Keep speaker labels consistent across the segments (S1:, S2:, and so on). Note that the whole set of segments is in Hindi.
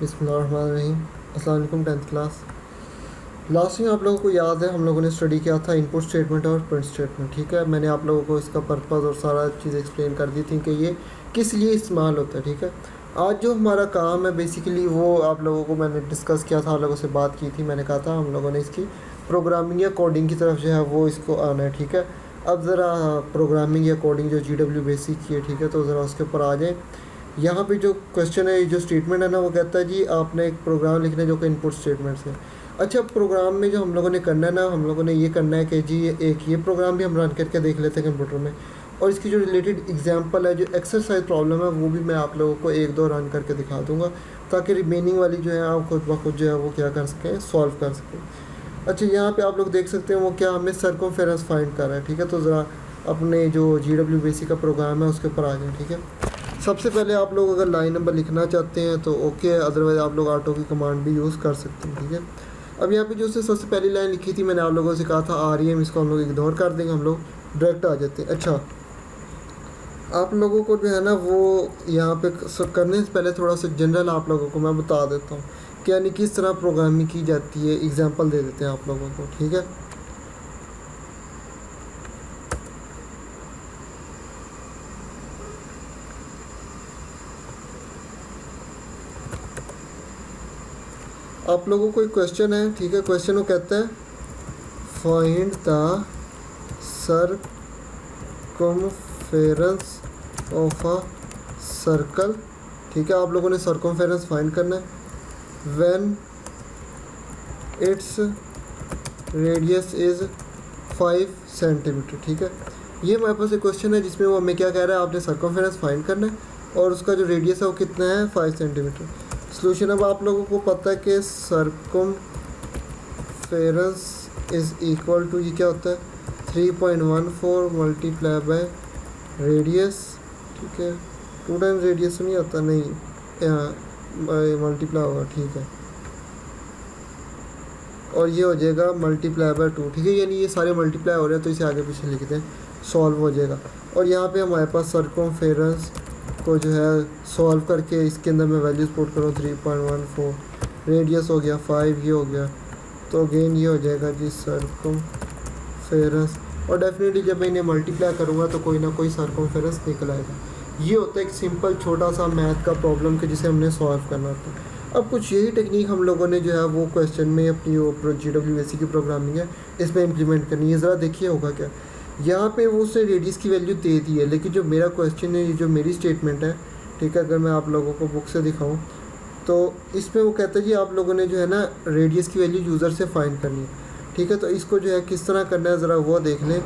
S1: बिस्मिल्लाहिर्रहमानिर्रहीम। अस्सलाम वालेकुम 10th क्लास। लास्ट में आप लोगों को याद है हम लोगों ने स्टडी किया था इनपुट स्टेटमेंट और प्रिंट स्टेटमेंट। ठीक है, मैंने आप लोगों को इसका पर्पज़ और सारा चीज़ एक्सप्लेन कर दी थी कि ये किस लिए इस्तेमाल होता है। ठीक है, आज जो हमारा काम है बेसिकली वो आप लोगों को मैंने डिस्कस किया था, आप लोगों से बात की थी। मैंने कहा था हम लोगों ने इसकी प्रोग्रामिंग या कोडिंग की तरफ जो है वो इसको आना है। ठीक है, अब ज़रा प्रोग्रामिंग या कोडिंग जो GW बेसिक की है, ठीक है, तो ज़रा उसके ऊपर आ जाए। यहाँ पे जो क्वेश्चन है, जो स्टेटमेंट है ना, वो कहता है जी आपने एक प्रोग्राम लिखना है जो कि इनपुट स्टेटमेंट है। अच्छा, प्रोग्राम में जो हम लोगों ने करना है ना, हम लोगों ने ये करना है कि जी एक ये प्रोग्राम भी हम रन करके देख लेते हैं कंप्यूटर में, और इसकी जो रिलेटेड एग्जांपल है, जो एक्सरसाइज प्रॉब्लम है, वो भी मैं आप लोगों को एक दो रन करके दिखा दूंगा, ताकि रिमेनिंग वाली जो है आप खुद ब खुद जो है वो क्या कर सकें, सॉल्व कर सकें। अच्छा, यहाँ पे आप लोग देख सकते हैं वो क्या हमें सर्कमफेरेंस फाइंड कर रहा है। ठीक है, तो ज़रा अपने जो GW बेसिक का प्रोग्राम है उसके ऊपर आ जाए। ठीक है, सबसे पहले आप लोग अगर लाइन नंबर लिखना चाहते हैं तो ओके, अदरवाइज़ आप लोग ऑटो की कमांड भी यूज़ कर सकते हैं। ठीक है, अब यहाँ पे जो उसने सबसे पहली लाइन लिखी थी, मैंने आप लोगों से कहा था REM, इसको हम लोग इग्नोर कर देंगे, हम लोग डायरेक्ट आ जाते हैं। अच्छा, आप लोगों को जो है ना वो यहाँ पे करने से पहले थोड़ा सा जनरल आप लोगों को मैं बता देता हूँ कि यानी किस तरह प्रोग्रामिंग की जाती है, एग्जाम्पल दे देते हैं आप लोगों को। ठीक है, आप लोगों को एक क्वेश्चन है। ठीक है, क्वेश्चन वो कहता है find the circumference of a circle. ठीक है, आप लोगों ने सर्कमफेरेंस फाइंड करना है when its radius is 5 centimetre. ठीक है, ये हमारे पास एक क्वेश्चन है जिसमें वो हमें क्या कह रहा है, आपने सर्कमफेरेंस फाइंड करना है और उसका जो रेडियस है वो कितना है, 5 सेंटीमीटर। सोल्यूशन, अब आप लोगों को पता है कि सर्कमफेरेंस इज़ इक्वल टू, ये क्या होता है, 3.14 मल्टीप्लाई बाय रेडियस। ठीक है, 2 टाइम्स रेडियस नहीं होता, नहीं, यहाँ मल्टीप्लाई होगा। ठीक है, और ये हो जाएगा मल्टीप्लाई बाय 2। ठीक है, यानी ये सारे मल्टीप्लाई हो रहे हैं तो इसे आगे पीछे लिख दें, सॉल्व हो जाएगा। और यहाँ पे हमारे पास सर्कमफेरेंस को जो है सॉल्व करके इसके अंदर मैं वैल्यूज पुट करूँ, 3.14, रेडियस हो गया 5, ये हो गया, तो अगेन ये हो जाएगा जी सर्कमफेरेंस। और डेफिनेटली जब मैं इन्हें मल्टीप्लाई करूँगा तो कोई ना कोई सर्कमफेरेंस निकल आएगा। ये होता है एक सिंपल छोटा सा मैथ का प्रॉब्लम कि जिसे हमने सॉल्व करना होता है। अब कुछ यही टेक्निक हम लोगों ने जो है वो क्वेश्चन में अपनी वो GW बेसिक की प्रोग्रामिंग है इसमें इम्प्लीमेंट करनी है। ज़रा देखिए होगा क्या। यहाँ पे वो उसने रेडियस की वैल्यू दे दी है, लेकिन जो मेरा क्वेश्चन है, ये जो मेरी स्टेटमेंट है, ठीक है, अगर मैं आप लोगों को बुक से दिखाऊँ तो इसमें वो कहता है कि आप लोगों ने जो है ना रेडियस की वैल्यू यूज़र से फाइंड करनी है। ठीक है, तो इसको जो है किस तरह करना है ज़रा वो देख लें।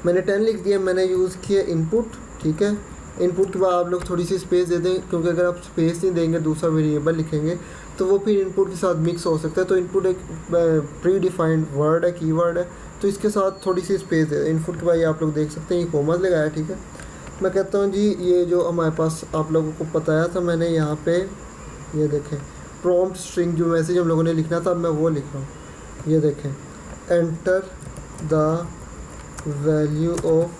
S1: मैंने 10 लिख दिया, मैंने यूज़ किया इनपुट। ठीक है, इनपुट के बाद आप लोग थोड़ी सी स्पेस दे दें, क्योंकि अगर आप स्पेस नहीं देंगे, दूसरा वेरिएबल लिखेंगे तो वो फिर इनपुट के साथ मिक्स हो सकता है। तो इनपुट एक प्री डिफाइंड वर्ड है, कीवर्ड है, तो इसके साथ थोड़ी सी स्पेस दे दें। इनपुट के बाद ये आप लोग देख सकते हैं ये कॉमर्स लगाया। ठीक है, मैं कहता हूँ जी ये जो हमारे पास आप लोगों को बताया था मैंने, यहाँ पे ये देखें प्रॉम्प्ट स्ट्रिंग जो मैसेज हम लोगों ने लिखना था, मैं वो लिख रहा हूँ। ये देखें, enter the value of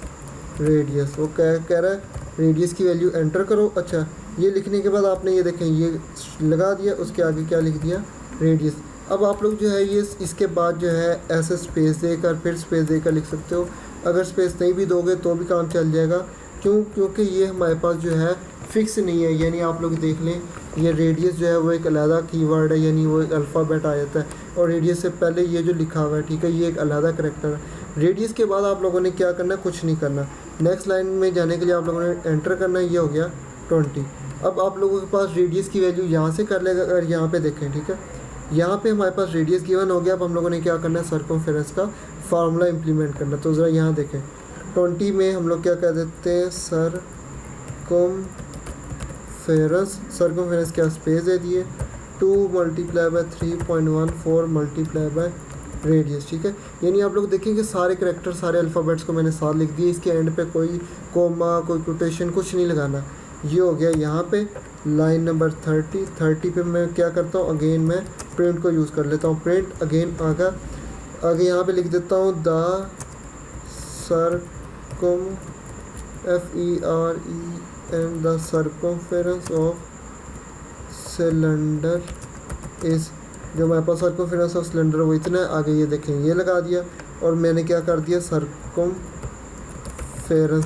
S1: radius, वो कह रहा है रेडियस की वैल्यू एंटर करो। अच्छा, ये लिखने के बाद आपने ये देखें ये लगा दिया, उसके आगे क्या लिख दिया, रेडियस। अब आप लोग जो है ये इसके बाद जो है ऐसे स्पेस देकर फिर स्पेस देकर लिख सकते हो। अगर स्पेस नहीं भी दोगे तो भी काम चल जाएगा। क्योंकि ये हमारे पास जो है फिक्स नहीं है, यानी आप लोग देख लें ये रेडियस जो है वो एक अलग कीवर्ड है, यानी वो एक अल्फ़ाबेट आ जाता है, और रेडियस से पहले ये जो लिखा हुआ है, ठीक है, ये एक अलग करैक्टर है। रेडियस के बाद आप लोगों ने क्या करना है, कुछ नहीं करना। नेक्स्ट लाइन में जाने के लिए आप लोगों ने एंटर करना है, ये हो गया 20। अब आप लोगों के पास रेडियस की वैल्यू यहाँ से कर लेगा। अगर यहाँ पे देखें, ठीक है, यहाँ पे हमारे पास रेडियस गिवन हो गया। अब हम लोगों ने क्या करना है, सर्कमफेरेंस का फार्मूला इंप्लीमेंट करना। तो ज़रा यहाँ देखें 20 में हम लोग क्या कर देते हैं, सर्कमफेरेंस क्या स्पेस दे दिए, 2 multiply by 3.14 multiply by radius. ठीक है, यानी आप लोग देखेंगे सारे करैक्टर, सारे अल्फ़ाबेट्स को मैंने साथ लिख दिए। इसके एंड पे कोई कोमा, कोई कोटेशन कुछ नहीं लगाना। ये हो गया यहाँ पे लाइन नंबर 30 पे मैं क्या करता हूँ, अगेन मैं प्रिंट को यूज़ कर लेता हूँ। प्रिंट अगेन आगे यहाँ पे लिख देता हूँ the circum FEREN the circumference of cylinder इस, जो हमारे पास सर्कमफेरेंस ऑफ सिलेंडर वो इतना है, आगे ये देखें ये लगा दिया और मैंने क्या कर दिया सर्कमफेरेंस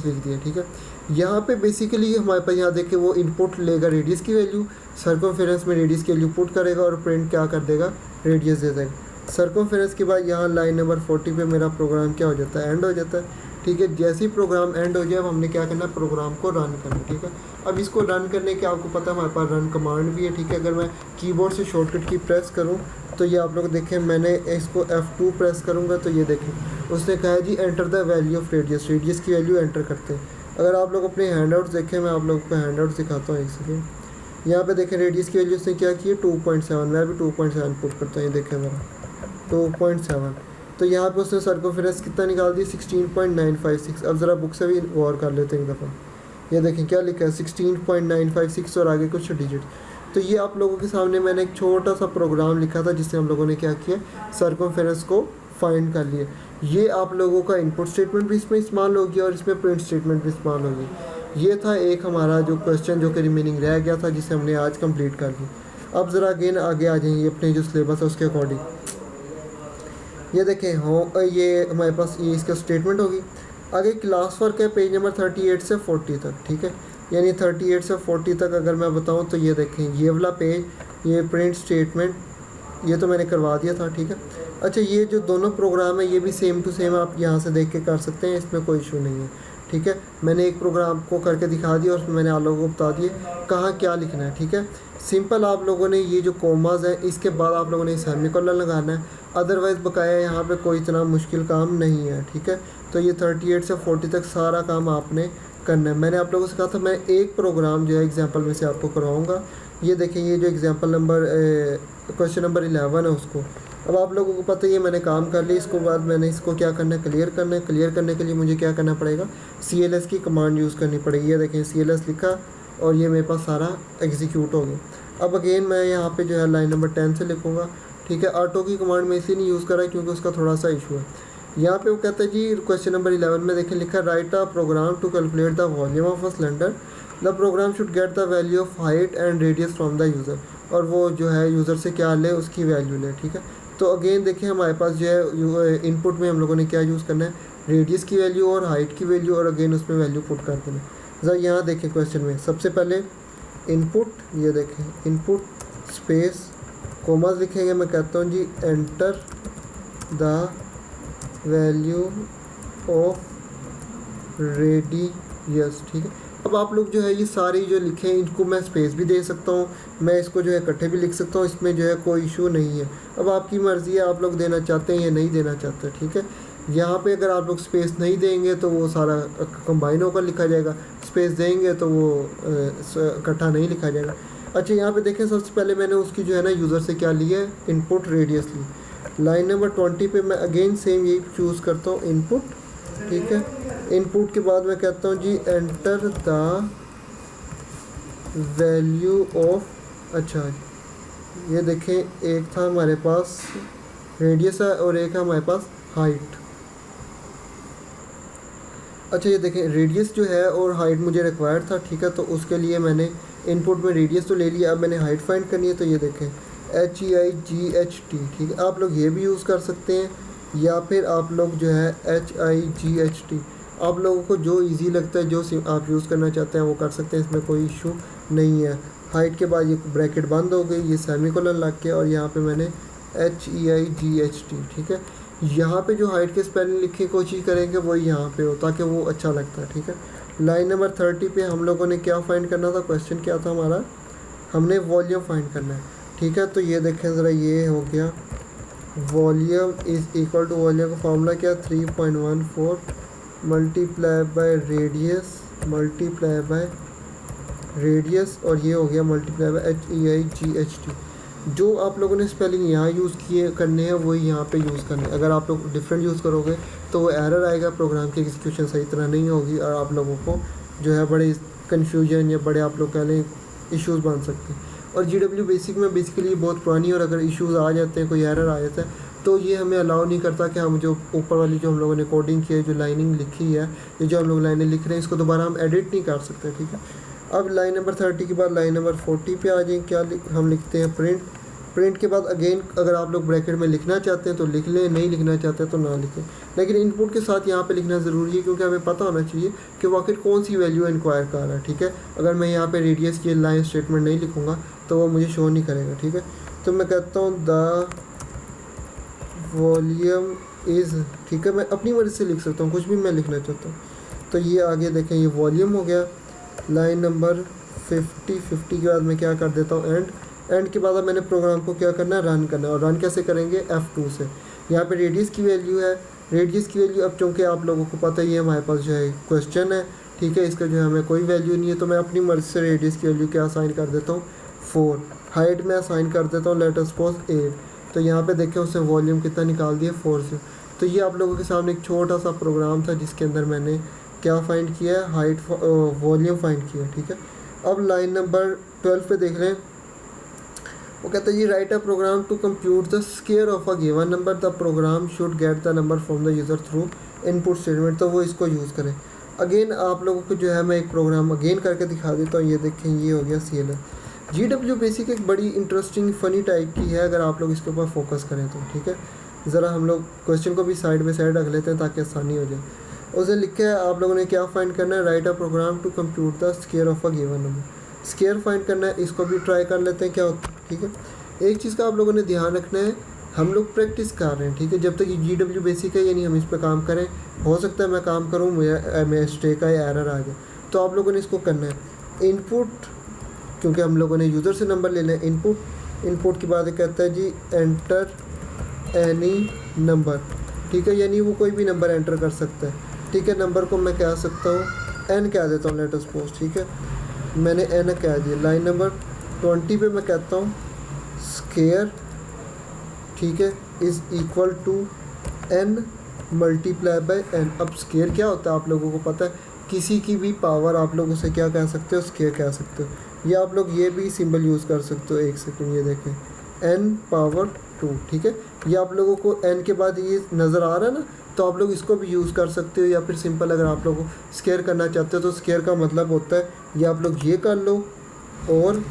S1: लिख दिया, ठीक है। यहाँ पे बेसिकली हमारे पास यहाँ देखें वो इनपुट लेगा रेडियस की वैल्यू, सर्कमफेरेंस में रेडियस की वैल्यू पुट करेगा और प्रिंट क्या कर देगा, रेडियस दे देगा। सर्कमफेरेंस के बाद यहाँ लाइन नंबर 40 पे मेरा प्रोग्राम क्या हो जाता है, एंड हो जाता है, ठीक है। जैसे ही प्रोग्राम एंड हो जाए अब हमने क्या करना है, प्रोग्राम को रन करना है, ठीक है। अब इसको रन करने के आपको पता है हमारे पास रन कमांड भी है, ठीक है। अगर मैं कीबोर्ड से शॉर्टकट की प्रेस करूं तो ये आप लोग देखें, मैंने इसको F2 प्रेस करूंगा तो ये देखें उसने कहा है जी enter the value of radius, radius की वैल्यू एंटर करते हैं। अगर आप लोग अपने हैंडआउट्स देखें, मैं आप लोगों को हैंडआउट्स दिखाता हूँ एक सेकेंड। यहाँ पे देखें रेडियस की वैल्यू उसने क्या की है 2.7, मैं भी 2.7 पुट करता हूँ, ये देखें मेरा 2.7। तो यहाँ पे उसने सर्कमफेरेंस कितना निकाल दी 16.956। अब ज़रा बुक से भी गौर कर लेते हैं एक दफ़ा, ये देखें क्या लिखा है 16.956 और आगे कुछ डिजिट। तो ये आप लोगों के सामने मैंने एक छोटा सा प्रोग्राम लिखा था जिससे हम लोगों ने क्या किया, सर्कमफेरेंस को फाइंड कर लिया। ये आप लोगों का इनपुट स्टेटमेंट भी इसमें इस्तेमाल हो गया और इसमें प्रिंट स्टेटमेंट भी इस्तेमाल हो गया। ये था एक हमारा जो क्वेश्चन जो कि रिमेनिंग रह गया था जिसे हमने आज कंप्लीट कर लिया। अब ज़रा अगेन आगे आ जाएंगे अपने जो सिलेबस है उसके अकॉर्डिंग। ये देखें हो, ये हमारे पास ये इसका स्टेटमेंट होगी। आगे क्लास वर्क है पेज नंबर 38 से 40 तक, ठीक है। यानी 38 से 40 तक अगर मैं बताऊं तो ये देखें ये वाला पेज, ये प्रिंट स्टेटमेंट ये तो मैंने करवा दिया था, ठीक है। अच्छा ये जो दोनों प्रोग्राम है ये भी सेम टू सेम आप यहाँ से देख के कर सकते हैं, इसमें कोई इशू नहीं है, ठीक है। मैंने एक प्रोग्राम को करके दिखा दिया और उसमें मैंने आप लोगों को बता दिए कहाँ क्या लिखना है, ठीक है। सिंपल आप लोगों ने ये जो कोमाज है इसके बाद आप लोगों ने सेमीकोलन लगाना है, अदरवाइज़ बकाया यहाँ पे कोई इतना मुश्किल काम नहीं है, ठीक है। तो ये 38 से 40 तक सारा काम आपने करना है। मैंने आप लोगों से कहा था मैं एक प्रोग्राम जो है एग्जांपल में से आपको करवाऊंगा। ये देखें ये जो एग्जांपल नंबर क्वेश्चन नंबर 11 है उसको, अब आप लोगों को पता है ये मैंने काम कर लिया। इसको बाद मैंने इसको क्या करना है, क्लियर करना है। क्लियर करने के लिए मुझे क्या करना पड़ेगा, CLS की कमांड यूज़ करनी पड़ेगी। ये देखें CLS लिखा और ये मेरे पास सारा एग्जीक्यूट हो गया। अब अगेन मैं यहाँ पे जो है लाइन नंबर 10 से लिखूँगा, ठीक है। ऑटो की कमांड में इसलिए नहीं यूज़ कर रहा क्योंकि उसका थोड़ा सा इशू है। यहाँ पे वो कहता है जी क्वेश्चन नंबर 11 में देखें लिखा write a program to calculate the volume of a cylinder, the program should get the value of height and radius from the user, और वो जो है यूज़र से क्या ले उसकी वैल्यू ले, ठीक है। तो अगेन देखिए हमारे पास जो है इनपुट में हम लोगों ने क्या यूज़ करना है, रेडियस की वैल्यू और हाइट की वैल्यू, और अगेन उसमें वैल्यू पुट कर देना। ज़रा यहाँ देखें क्वेश्चन में सबसे पहले इनपुट, ये देखें इनपुट स्पेस कोमास लिखेंगे। मैं कहता हूँ जी enter the value of radius, ठीक है। अब आप लोग जो है ये सारी जो लिखे हैं इनको मैं स्पेस भी दे सकता हूँ, मैं इसको जो है इकट्ठे भी लिख सकता हूँ, इसमें जो है कोई इशू नहीं है। अब आपकी मर्ज़ी है आप लोग देना चाहते हैं या नहीं देना चाहते, ठीक है। यहाँ पे अगर आप लोग स्पेस नहीं देंगे तो वो सारा कंबाइन होकर लिखा जाएगा, स्पेस देंगे तो वो इकट्ठा नहीं लिखा जाएगा। अच्छा यहाँ पे देखें सबसे पहले मैंने उसकी जो है ना यूज़र से क्या लिया है, इनपुट रेडियस ली। लाइन नंबर 20 पे मैं अगेन सेम यही चूज़ करता हूँ इनपुट, ठीक है। इनपुट के बाद मैं कहता हूँ जी एंटर द वैल्यू ऑफ, अच्छा ये देखें एक था हमारे पास रेडियस है और एक है हमारे पास हाइट। अच्छा ये देखें रेडियस जो है और हाइट मुझे रिक्वायर्ड था, ठीक है। तो उसके लिए मैंने इनपुट में रेडियस तो ले लिया, अब मैंने हाइट फाइंड करनी है। तो ये देखें HEIGHT, ठीक है। आप लोग ये भी यूज़ कर सकते हैं या फिर आप लोग जो है HIGHT, आप लोगों को जो इजी लगता है, जो आप यूज़ करना चाहते हैं वो कर सकते हैं, इसमें कोई इशू नहीं है। हाइट के बाद ये ब्रैकेट बंद हो गई, ये सेमीकोलन लग के, और यहाँ पे मैंने HEIGHT, ठीक है। यहाँ पे जो हाइट के स्पेलिंग लिखने की कोशिश करेंगे वही यहाँ पे हो ताकि वो अच्छा लगता है, ठीक है। लाइन नंबर 30 पे हम लोगों ने क्या फाइंड करना था, क्वेश्चन क्या था हमारा, हमने वॉल्यूम फाइंड करना है, ठीक है। तो ये देखें ज़रा ये हो गया volume is equal to, volume का फार्मूला क्या 3.14 multiply by radius multiply by radius, और ये हो गया मल्टीप्लाई बाय HEIGHT। जो आप लोगों ने स्पेलिंग यहाँ यूज़ किए करने हैं वही यहाँ पे यूज़ करने हैं। अगर आप लोग डिफरेंट यूज़ करोगे तो वो एरर आएगा, प्रोग्राम की एग्जीक्यूशन सही तरह नहीं होगी और आप लोगों को जो है बड़े कन्फ्यूजन या बड़े आप लोग कह लें इश्यूज़ बन सकते हैं। और GW बेसिक में बेसिकली बहुत पुरानी, और अगर इश्यूज़ आ जाते हैं, कोई एरर आ जाता है तो ये हमें अलाउ नहीं करता कि हम जो ऊपर वाली जो हम लोगों ने कोडिंग की है, जो लाइनिंग लिखी है, ये जो हम लोग लाइनें लिख रहे हैं, इसको दोबारा हम एडिट नहीं कर सकते, ठीक है। अब लाइन नंबर 30 के बाद लाइन नंबर 40 पे आ जाए। क्या हम लिखते हैं प्रिंट। प्रिंट के बाद अगेन अगर आप लोग ब्रैकेट में लिखना चाहते हैं तो लिख लें, नहीं लिखना चाहते तो ना लिखें, लेकिन इनपुट के साथ यहाँ पे लिखना ज़रूरी है क्योंकि हमें पता होना चाहिए कि वाकई कौन सी वैल्यू इंक्वायर कर रहा है। ठीक है, अगर मैं यहाँ पे रेडियस की लाइन स्टेटमेंट नहीं लिखूँगा तो वो मुझे शो नहीं करेगा। ठीक है, तो मैं कहता हूँ द वॉल्यूम इज़, ठीक है, मैं अपनी मर्ज़ी से लिख सकता हूँ, कुछ भी मैं लिखना चाहता हूँ। तो ये आगे देखें, ये वॉल्यूम हो गया। लाइन नंबर 50 के बाद मैं क्या कर देता हूँ एंड के बाद अब मैंने प्रोग्राम को क्या करना है, रन करना है। और रन कैसे करेंगे, F2 से। यहाँ पे रेडियस की वैल्यू है, रेडियस की वैल्यू अब चूँकि आप लोगों को पता ही है हमारे पास जो है क्वेश्चन है, ठीक है, इसका जो है हमें कोई वैल्यू नहीं है, तो मैं अपनी मर्ज़ी से रेडियस की वैल्यू क्या असाइन कर देता हूँ 4। हाइट में असाइन कर देता हूँ लेट अस सपोज 8। तो यहाँ पे देखें उसने वॉल्यूम कितना निकाल दिया 4 से। तो ये आप लोगों के सामने एक छोटा सा प्रोग्राम था जिसके अंदर मैंने क्या फाइंड किया है, हाइट वॉल्यूम फाइंड किया। ठीक है, अब लाइन नंबर 12 पे देख लें, वो कहता है ये write a program to compute the square of a given number, the program should get the number from the user through input statement. तो वो इसको यूज़ करें। अगेन आप लोगों को जो है मैं एक प्रोग्राम अगेन करके दिखा देता हूँ। ये देखें, ये हो गया CLS। GW बेसिक एक बड़ी इंटरेस्टिंग फ़नी टाइप की है अगर आप लोग इसके ऊपर फोकस करें तो। ठीक है, ज़रा हम लोग क्वेश्चन को भी साइड बाई साइड रख लेते हैं ताकि आसानी हो जाए। उसे लिखा है आप लोगों ने क्या फाइंड करना है, write a program to compute the square of a given number. Square find करना है, इसको भी ट्राई कर लेते हैं क्या होता है। ठीक है, एक चीज़ का आप लोगों ने ध्यान रखना है, हम लोग प्रैक्टिस कर रहे हैं। ठीक है, जब तक ये GW बेसिक है यानी हम इस पर काम करें, हो सकता है मैं काम करूँ मेरा मिस्टेक है, एरर आ जाए, तो आप लोगों ने इसको करना है। इनपुट, क्योंकि हम लोगों ने यूज़र से नंबर लेना है, इनपुट के बाद कहता है जी एंटर एनी नंबर। ठीक है, यानी वो कोई भी नंबर एंटर कर सकता है। ठीक है, नंबर को मैं कह सकता हूँ n कह देता हूँ लेट अस सपोज। ठीक है, मैंने n कह दिया। लाइन नंबर 20 पे मैं कहता हूँ स्क्वायर, ठीक है, is equal to n multiply by n। अब स्क्वायर क्या होता है आप लोगों को पता है, किसी की भी पावर आप लोग उसे क्या कह सकते हो, स्क्वायर कह सकते हो। या आप लोग ये भी सिंबल यूज़ कर सकते हो, एक सेकंड, ये देखें n पावर 2। ठीक है, ये आप लोगों को n के बाद ये नज़र आ रहा है ना, तो आप लोग इसको भी यूज़ कर सकते हो। या फिर सिंपल अगर आप लोग स्क्वायर करना चाहते हो तो स्क्वायर का मतलब होता है ये आप लोग ये कर लो और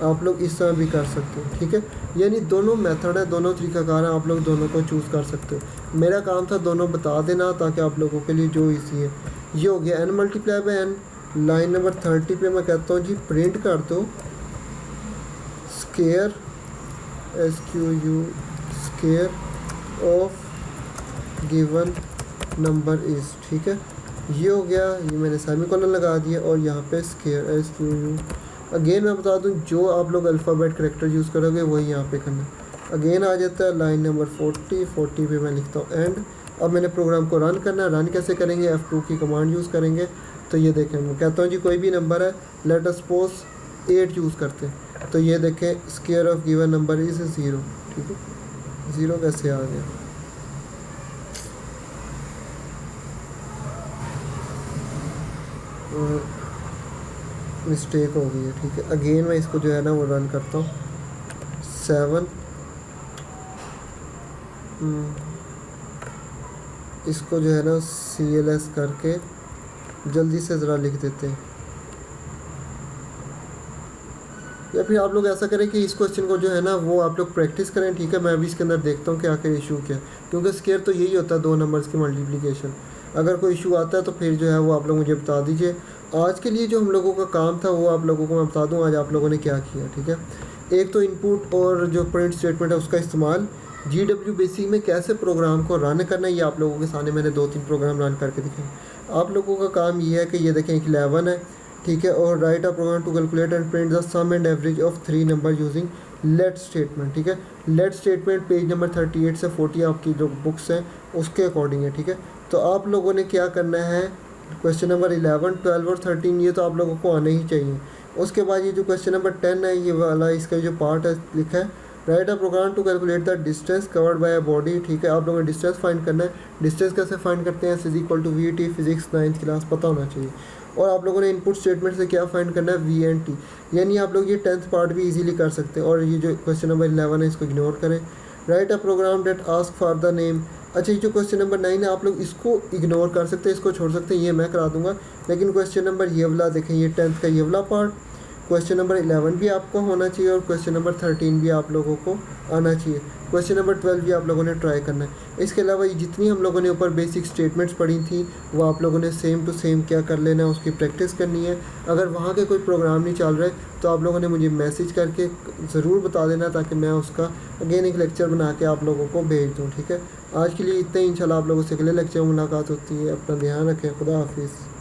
S1: आप लोग इस तरह भी कर सकते हो। ठीक है, यानी दोनों मेथड है, दोनों तरीक़ाकार हैं, आप लोग दोनों को चूज़ कर सकते हो। मेरा काम था दोनों बता देना ताकि आप लोगों के लिए जो ईजी है। ये हो गया n multiply by n। Line number 30 पे मैं कहता हूँ जी प्रिंट कर दो square SQU square of given number is. ठीक है, ये हो गया, ये मैंने सेमीकोलन लगा दिया और यहाँ पे स्क्वायर SQU। अगेन मैं बता दूँ जो आप लोग अल्फ़ाबेट करेक्टर यूज़ करोगे वही यहाँ पे करना। अगेन आ जाता है लाइन नंबर 40 पे मैं लिखता हूँ एंड। अब मैंने प्रोग्राम को रन करना है। रन कैसे करेंगे, F2 की कमांड यूज़ करेंगे। तो ये देखें, मैं कहता हूँ जी कोई भी नंबर है, लेट अस सपोज 8 यूज़ करते हैं। तो ये देखें square of given number is 0। ठीक है, 0 कैसे आ गया, मिस्टेक हो गई है। ठीक है, अगेन मैं इसको जो है ना वो रन करता हूँ 7। इसको जो है ना CLS करके जल्दी से ज़रा लिख देते हैं। या फिर आप लोग ऐसा करें कि इस क्वेश्चन को जो है ना वो आप लोग प्रैक्टिस करें। ठीक है, मैं अभी इसके अंदर देखता हूँ कि आखिर इशू क्या है, क्योंकि स्क्वायर तो यही होता है, 2 नंबर्स की मल्टीप्लिकेशन। अगर कोई इशू आता है तो फिर जो है वो आप लोग मुझे बता दीजिए। आज के लिए जो हम लोगों का काम था वो आप लोगों को मैं बता दूँ आज आप लोगों ने क्या किया। ठीक है, एक तो इनपुट और जो प्रिंट स्टेटमेंट है उसका इस्तेमाल GW बेसिक में कैसे प्रोग्राम को रन करना है, ये आप लोगों के सामने मैंने 2-3 प्रोग्राम रन करके दिखाए। आप लोगों का काम ये है कि ये देखें 11 है। ठीक है, और write a program to calculate and print the sum and average of 3 number using let statement. ठीक है, लेट स्टेटमेंट पेज नंबर 38 से 40 आपकी जो बुक्स हैं उसके अकॉर्डिंग है। ठीक है, तो आप लोगों ने क्या करना है, क्वेश्चन नंबर 11, 12 और 13 ये तो आप लोगों को आने ही चाहिए। उसके बाद ये जो क्वेश्चन नंबर 10 है ये वाला, इसका जो पार्ट है लिखा है write a program to calculate the distance covered by a body. ठीक है, आप लोगों ने डिस्टेंस फाइंड करना है। डिस्टेंस कैसे फाइंड करते हैं, is equal to VT, physics 9th class पता होना चाहिए। और आप लोगों ने इनपुट स्टेटमेंट से क्या फाइंड करना है, VNT, यानी आप लोग ये 10th पार्ट भी इजीली कर सकते हैं। और ये जो क्वेश्चन नंबर 11 है इसको इग्नोर करें। Write a program that ask for the name अच्छा, ये जो क्वेश्चन नंबर 9 है आप लोग इसको इग्नोर कर सकते हैं, इसको छोड़ सकते हैं, ये मैं करा दूंगा। लेकिन क्वेश्चन नंबर ये वाला देखें, ये 10th का ये वाला पार्ट, क्वेश्चन नंबर 11 भी आपको होना चाहिए और क्वेश्चन नंबर 13 भी आप लोगों को आना चाहिए। क्वेश्चन नंबर 12 भी आप लोगों ने ट्राई करना है। इसके अलावा ये जितनी हम लोगों ने ऊपर बेसिक स्टेटमेंट्स पढ़ी थी वो आप लोगों ने सेम टू सेम क्या कर लेना है, उसकी प्रैक्टिस करनी है। अगर वहाँ के कोई प्रोग्राम नहीं चल रहा है तो आप लोगों ने मुझे मैसेज करके ज़रूर बता देना, ताकि मैं उसका अगेन एक लेक्चर बना के आप लोगों को भेज दूँ। ठीक है, आज के लिए इतना ही। इंशाल्लाह आप लोगों से अगले लेक्चर में मुलाकात होती है। अपना ध्यान रखें। खुदा हाफिज़।